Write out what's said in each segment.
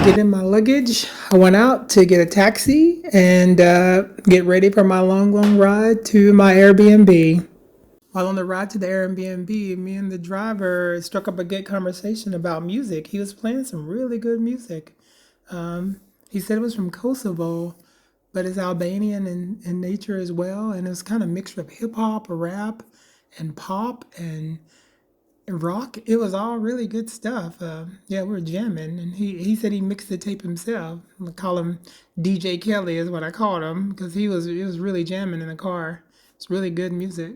Getting my luggage, I went out to get a taxi and get ready for my long ride to my Airbnb. While on the ride to the Airbnb, me and the driver struck up a good conversation about music. He was playing some really good music. He said it was from Kosovo, but it's Albanian in nature as well, and it was kind of mixed with hip hop, rap, and pop and rock. It was all really good stuff. Yeah, we were jamming, and he said he mixed the tape himself. I call him DJ Kelly is what I called him because he was really jamming in the car. It's really good music.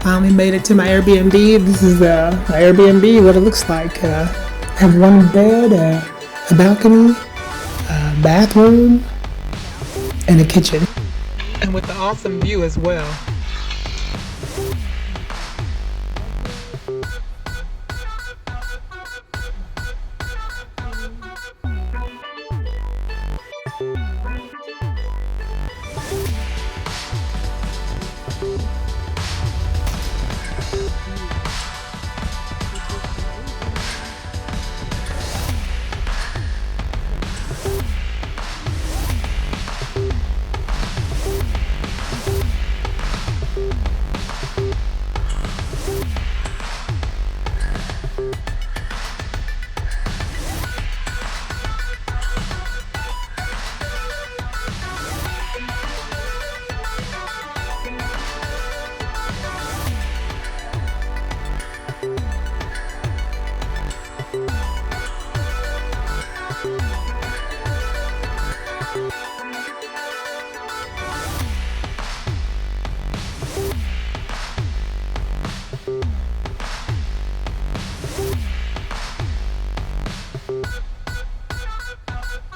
Finally made it to my Airbnb. This is my Airbnb, what it looks like. I have one bed, a balcony, a bathroom, and a kitchen. And with the awesome view as well.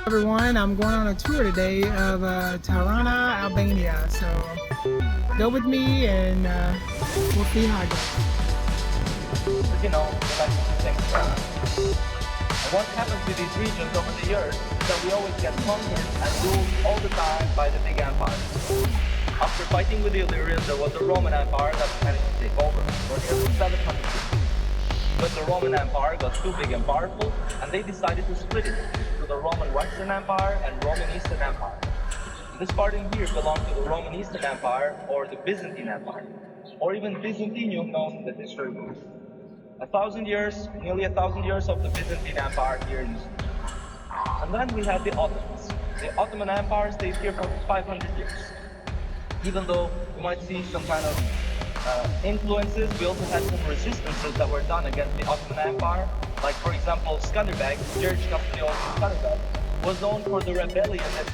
Everyone, I'm going on a tour today of Tirana, Albania. So go with me and we'll see how it goes. Like things. And what happens with these regions over the years is that we always get conquered and ruled all the time by the big empires. After fighting with the Illyrians, there was the Roman Empire that managed to take over for nearly 700 years. But the Roman Empire got too big and powerful, and they decided to split it to the Roman Western Empire and Roman Eastern Empire. This part in here belonged to the Roman Eastern Empire or the Byzantine Empire, or even Byzantium known in the history books. Nearly a thousand years of the Byzantine Empire here in Eastern. And then we had the Ottomans. The Ottoman Empire stayed here for 500 years. Even though you might see some kind of influences, we also had some resistances that were done against the Ottoman Empire. Like, for example, Skanderbeg, George Castiglione Skanderbeg, was known for the rebellion that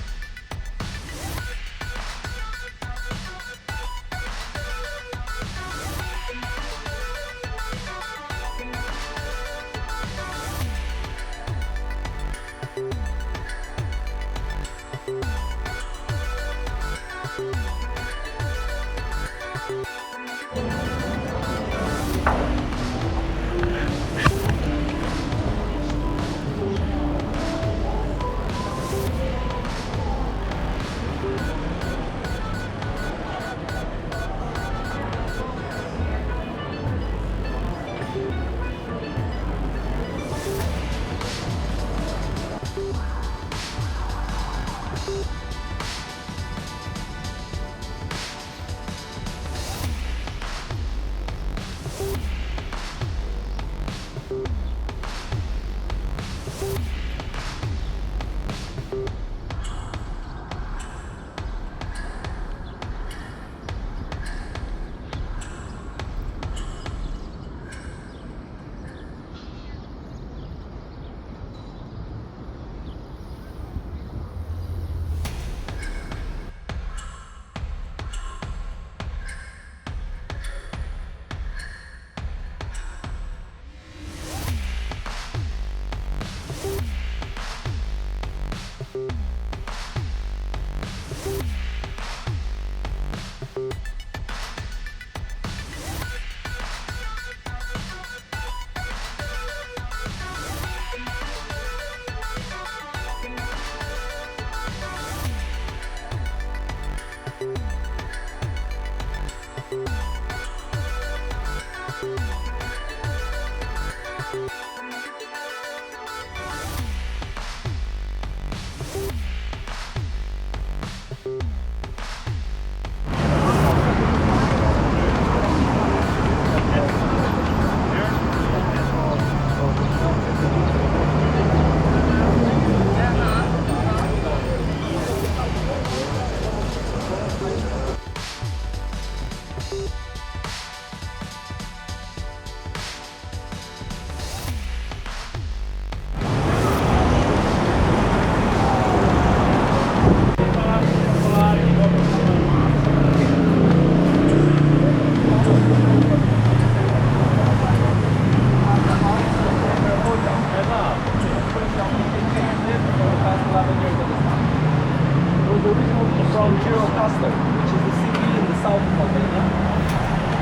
Makassar, which is the city in the south of Albania.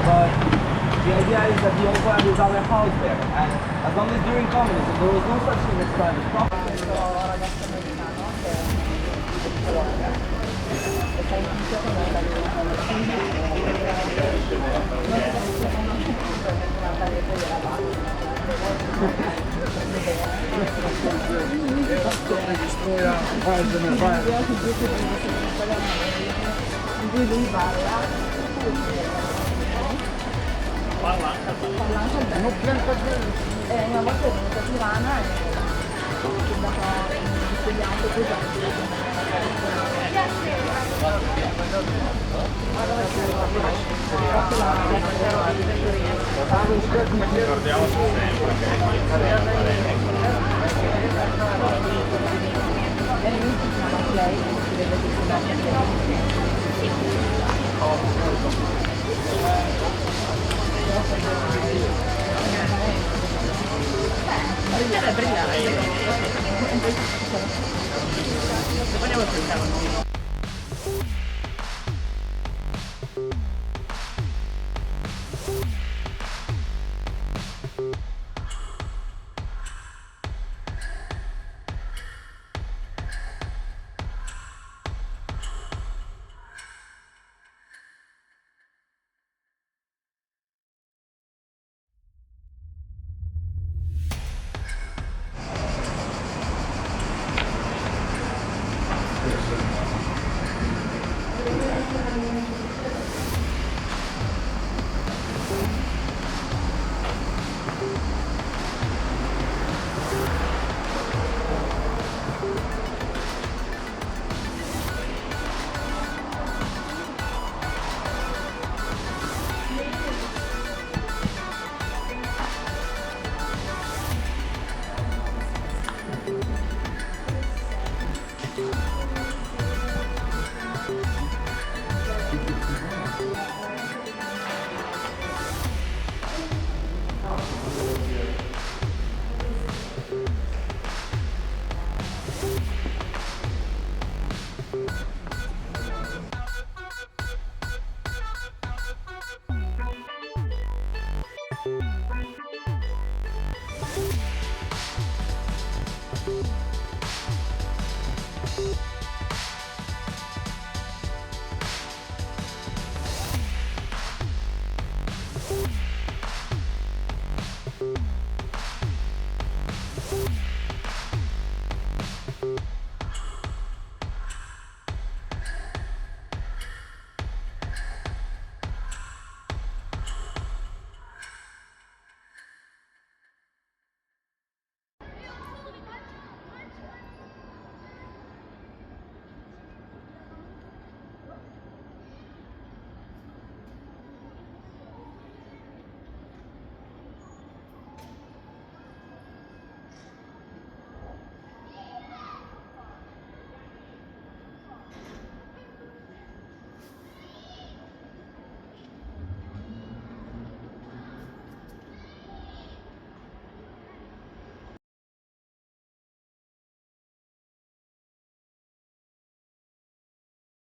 But the idea is that he also had his other house there. And as long as during communism there was no such thing as private property. Una volta è venuta a Tirana e è andato insegnato Ricordiamoci sempre che deve brillare.